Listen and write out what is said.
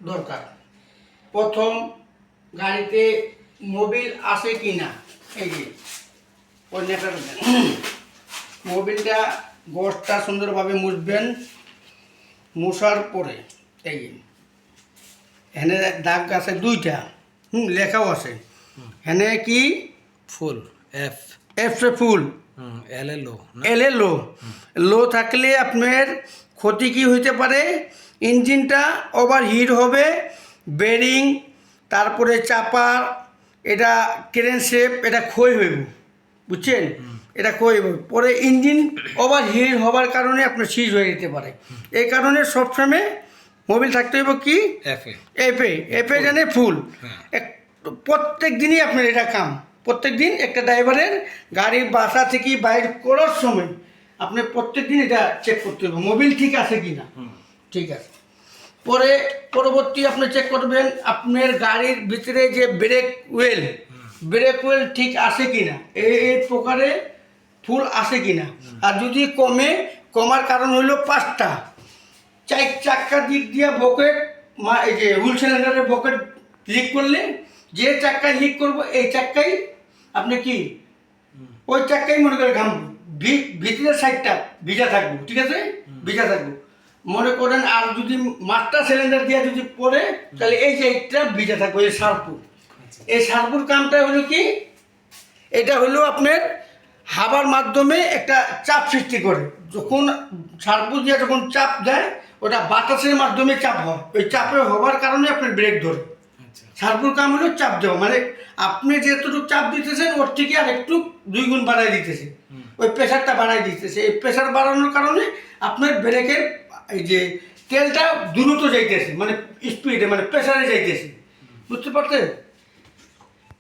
দরকার। প্রথম গাড়িতে মোবিল আছে কি না, এই যে মোবিলটা গোসটা সুন্দরভাবে মুছবেন। মুছার পরে এই যে এখানে দাগ আছে দুইটা, লেখাও আছে এখানে কি ফুল এফ এফ ফুল, এল এ লো এল এ লো। লো থাকলে আপনার ক্ষতি কি হইতে পারে, ইঞ্জিনটা ওভারহিট হবে, বেরিং তারপরে চাপা, এটা ক্রেন শেপ, এটা ক্ষয় হইব, বুঝছেন? এটা ক্ষয় হইব, পরে ইঞ্জিন ওভারহিট হওয়ার কারণে আপনার সিজ হয়ে যেতে পারে। এই কারণে সবসময় মোবিল থাকতে হইব কি এফ এ এফে, এফে জানে ফুল। হ্যাঁ। প্রত্যেক দিনই আপনার এটা কাম, প্রত্যেক দিন একটা ড্রাইভারের গাড়ি বাসা থেকে বাইর করার সময় আপনি প্রত্যেক দিন এটা চেক করতে হবে মোবিল ঠিক আছে কি না। ঠিক আছে, পরে পরবর্তী আপনি চেক করবেন আপনার গাড়ির ভিতরে যে ব্রেক ওয়েল ঠিক আছে কি না, এই প্রকারে ফুল আছে কি না। আর যদি কমার কারণ হলো 5টা 4 চাক্কা দিক দিয়ে বকেট, এই যে হুইল সিলিন্ডারের বকেট লিক করলে যে চাক্কায় লিক করবো এই চাক্কাই আপনি কি ওই চাক্কাই মনে করে ঘাম ভিতরের সাইডটা ভিজা থাকবো, ঠিক আছে, ভিজা থাকবো মনে করেন। আর যদি মাস্টার সিলিন্ডার দিয়ে যদি পড়ে তাহলে এই সাইডটা ভিজা থাকবো, এই সার্পু। এই সার্পুর কামটা হলো কি, এটা হলো আপনার হাওয়ার মাধ্যমে একটা চাপ সৃষ্টি করে। যখন সার্পু দিয়ে যখন চাপ দেয় ওটা বাতাসের মাধ্যমে চাপ হয়, ওই চাপে হওয়ার কারণে আপনার ব্রেক ধরে। সার্পুর কাম হলো চাপ দেওয়া, মানে আপনি যেতটুকু চাপ দিতেছেন ওর থেকে আর একটু 2 গুণ বাড়াই দিতেছে, ওই প্রেশারটা বাড়াই দিতেছে। এই প্রেশার বাড়ানোর কারণে আপনার ব্রেকের এই যে তেলটা দ্রুত যাইতেছে, মানে স্পিডে, মানে প্রেশারে যাইতেছে, বুঝতে পারছেন?